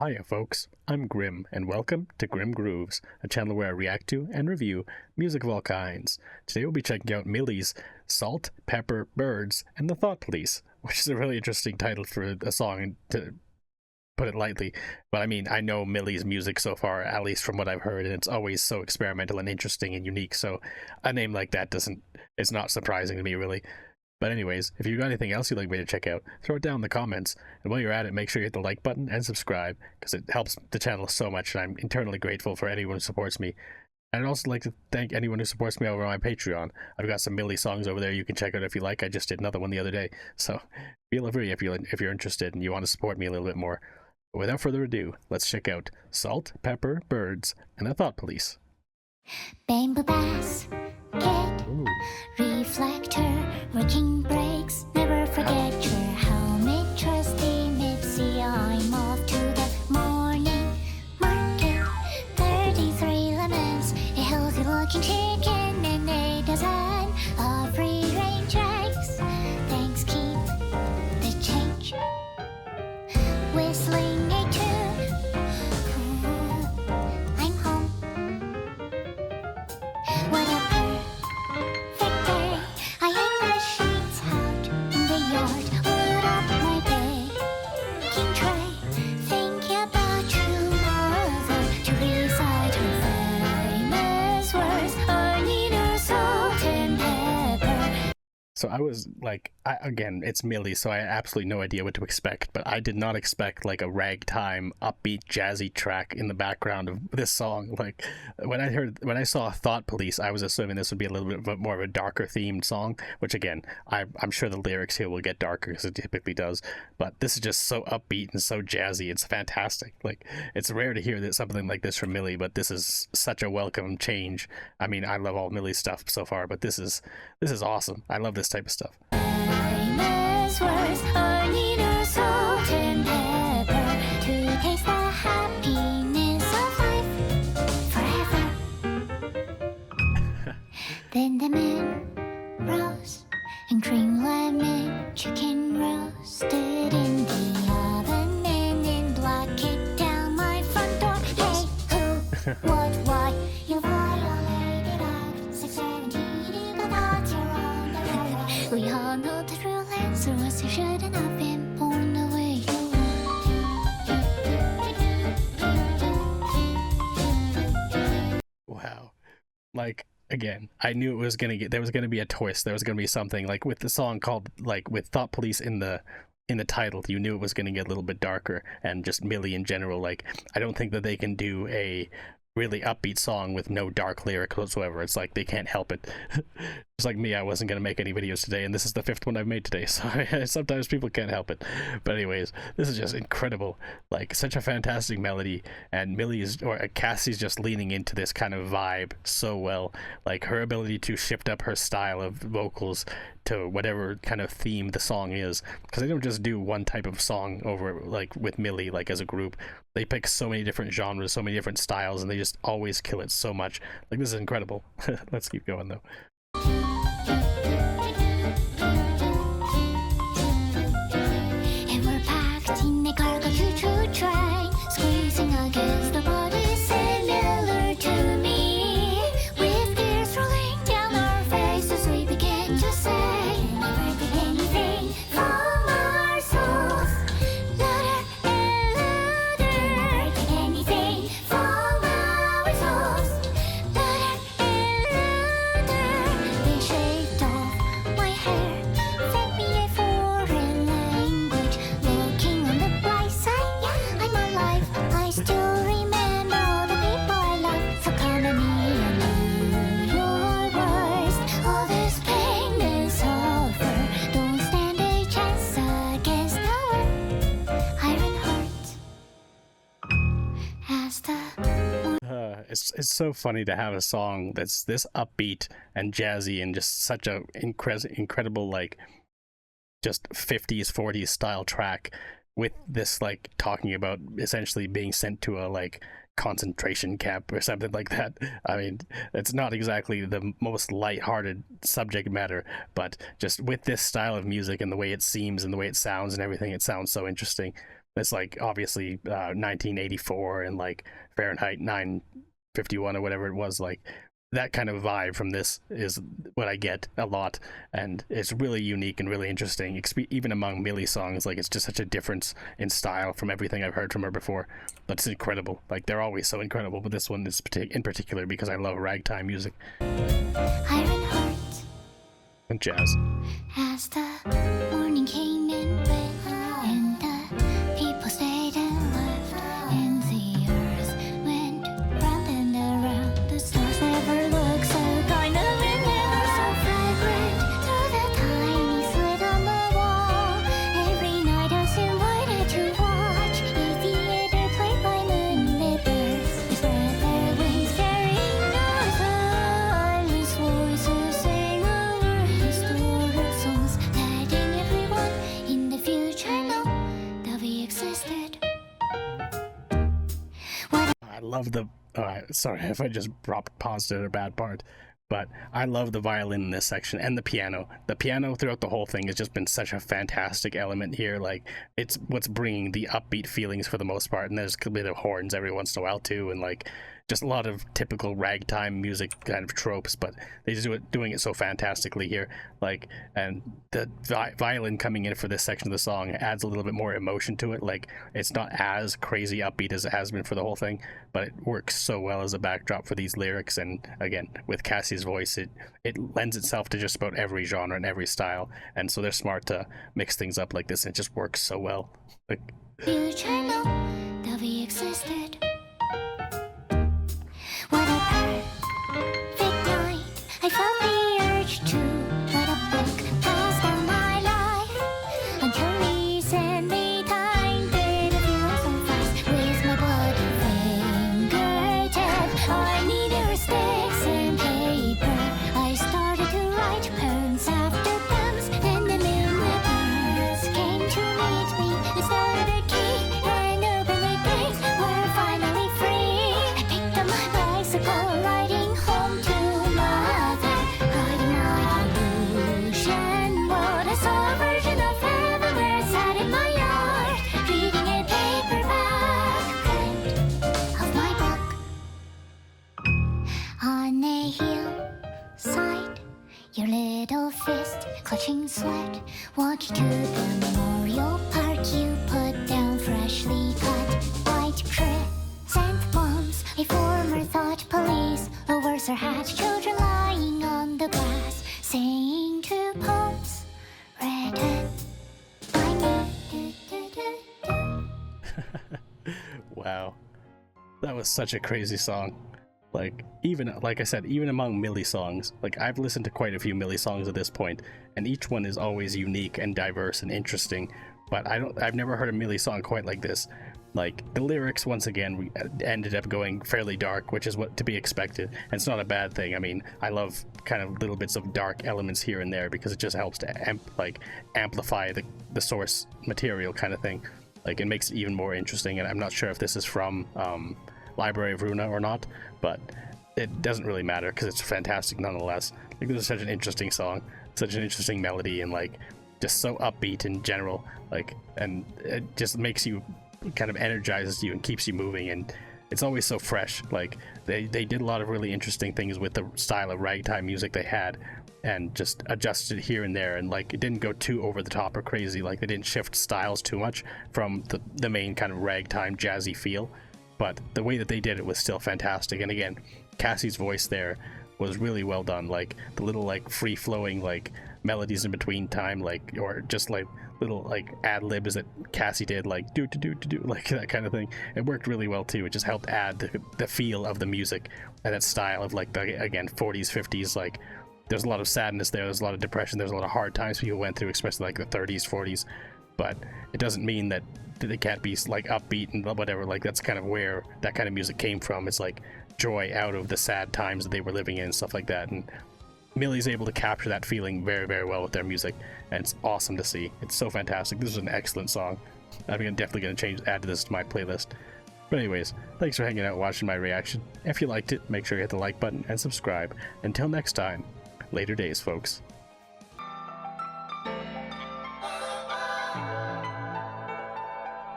Hiya folks, I'm Grim, and welcome to Grim Grooves, a channel where I react to and review music of all kinds. Today we'll be checking out Mili's Salt, Pepper, Birds, and the Thought Police, which is a really interesting title for a song, to put it lightly. But I mean, I know Mili's music so far, at least from what I've heard, and it's always so experimental and interesting and unique, so a name like that it's not surprising to me, really. But anyways, if you got anything else you'd like me to check out, throw it down in the comments. And while you're at it, make sure you hit the like button and subscribe, because it helps the channel so much, and I'm eternally grateful for anyone who supports me. And I'd also like to thank anyone who supports me over on my Patreon. I've got some Mili songs over there you can check out if you like. I just did another one the other day, so feel free if you're interested and you want to support me a little bit more. But without further ado, let's check out Salt, Pepper, Birds, and the Thought Police. Bamboo basket, reflector, working brakes, never forget your helmet, trusty Mipsy, I'm off to the morning market, 33 lemons, a healthy looking chicken, and a dozen of free range eggs, thanks keep the change, whistling a tune, I'm home. What a perfect day. I hang the sheets out in the yard, load up my baking tray, thinking about you, mother, to recite her famous words. I need her salt and pepper. So I was like, again, it's Mili, so I had absolutely no idea what to expect, but I did not expect like a ragtime, upbeat, jazzy track in the background of this song. Like when I saw Thought Police, I was assuming this would be a little bit more of a darker themed song, which again, I'm sure the lyrics here will get darker because it typically does, but this is just so upbeat and so jazzy. It's fantastic. Like, it's rare to hear something like this from Mili, but this is such a welcome change. I mean, I love all Mili's stuff so far, but this is awesome. I love this type of stuff. Famous words, I need her salt and pepper to taste the happiness of life forever. Then the moon rose and cream lemon chicken roasted in the oven, and in black it down my front door. Hey, who, what, why? You violated Act 617, you got your own. We all know the real answer was you shouldn't have been born the way you were. Wow. Like, again, I knew there was gonna be a twist. There was gonna be something, like with the song called, like with Thought Police in the title, you knew it was gonna get a little bit darker, and just Mili in general, like, I don't think that they can do a really upbeat song with no dark lyrics whatsoever. It's like they can't help it. Just like me, I wasn't going to make any videos today, and this is the 5th one I've made today, so sometimes people can't help it. But anyways, this is just incredible. Like, such a fantastic melody, and Cassie's just leaning into this kind of vibe so well. Like, her ability to shift up her style of vocals to whatever kind of theme the song is, because they don't just do one type of song over, like with Mili, like as a group. They pick so many different genres, so many different styles, and they just always kill it so much. Like, this is incredible. Let's keep going though. And we're packed in a cargo choo-choo train, squeezing against the body similar to me. With tears rolling down our faces, we begin to say, never did anything from our souls. Louder and louder. Never did anything from our souls. Louder and louder. They shaved off my hair, fed me a foreign language, looking on the bright side, I'm alive. I still remember all the people I love. So come at me and do your worst. All this pain is over. Don't stand a chance against our iron hearts. As the It's so funny to have a song that's this upbeat and jazzy and just such a incredible, like, just 50s 40s style track, with this, like, talking about essentially being sent to a, like, concentration camp or something like that. I mean, it's not exactly the most light-hearted subject matter, but just with this style of music and the way it seems and the way it sounds and everything, it sounds so interesting. It's like obviously 1984 and like Fahrenheit 951 or whatever it was. Like that kind of vibe from this is what I get a lot, and it's really unique and really interesting. Even among Mili songs, like it's just such a difference in style from everything I've heard from her before. But it's incredible. Like they're always so incredible, but this one is in particular because I love ragtime music Iron Heart. and jazz. As the morning came in red, and the people stayed and left, and the earth went round and around. The stars never look so kind of and never so fragrant. Through the tiny slit on the wall, every night I was invited to watch a theater played by moonlit birds. They spread their wings, carrying our silence voices, sing over historic songs, letting everyone in the future know that we existed. I love the. Sorry if I just paused at a bad part, but I love the violin in this section and the piano. The piano throughout the whole thing has just been such a fantastic element here. Like it's what's bringing the upbeat feelings for the most part, and there's a bit of horns every once in a while too, and like just a lot of typical ragtime music kind of tropes, but they just doing it so fantastically here. Like, and the violin coming in for this section of the song adds a little bit more emotion to it. Like, it's not as crazy upbeat as it has been for the whole thing, but it works so well as a backdrop for these lyrics. And again, with Cassie's voice, it lends itself to just about every genre and every style. And so they're smart to mix things up like this, and it just works so well. Like, Future know that we existed. What a perfect night. I felt the urge to write a book, pass down my life until recently time did feel so fast with my bloody fingertip. I needed sticks and paper. I started to write poems after poems, and the moonlit birds came to meet me. It started a key and opened the gates. We're finally free. I picked up my bicycle, riding home to mother, riding my illusion world. I saw a version of heaven where I sat in my yard, reading a paperback print of my book. On a hillside, your little fist clutching sweat, walking to the memorial park. You put down freshly cut white chrysanthemums. A former thought police lowers her hat. Children lying on the grass, saying two poems written by me. wow. That was such a crazy song. Like, even, like I said, even among Mili songs, like I've listened to quite a few Mili songs at this point, and each one is always unique and diverse and interesting, but I've never heard a Mili song quite like this. Like, the lyrics, once again, ended up going fairly dark, which is what to be expected, and it's not a bad thing. I mean, I love kind of little bits of dark elements here and there because it just helps to amplify the source material kind of thing. Like, it makes it even more interesting, and I'm not sure if this is from Library of Runa or not, but it doesn't really matter because it's fantastic nonetheless. Like, this is such an interesting song, such an interesting melody, and like just so upbeat in general, like, and it just makes you kind of energizes you and keeps you moving, and it's always so fresh. Like they did a lot of really interesting things with the style of ragtime music they had, and just adjusted here and there, and like it didn't go too over the top or crazy. Like they didn't shift styles too much from the main kind of ragtime jazzy feel, but the way that they did it was still fantastic. And again, Cassie's voice there was really well done. Like the little like free flowing like melodies in between time, like, or just like little like ad libs that Cassie did, like do like that kind of thing. It worked really well too. It just helped add the feel of the music and that style of like the, again, 40s 50s. Like there's a lot of sadness there, there's a lot of depression, there's a lot of hard times people went through, especially like the 30s 40s, but it doesn't mean that they can't be like upbeat and whatever. Like that's kind of where that kind of music came from. It's like joy out of the sad times that they were living in and stuff like that, and Mili's able to capture that feeling very, very well with their music, and it's awesome to see. It's so fantastic. This is an excellent song. I'm definitely going to add this to my playlist. But anyways, thanks for hanging out watching my reaction. If you liked it, make sure you hit the like button and subscribe. Until next time, later days, folks.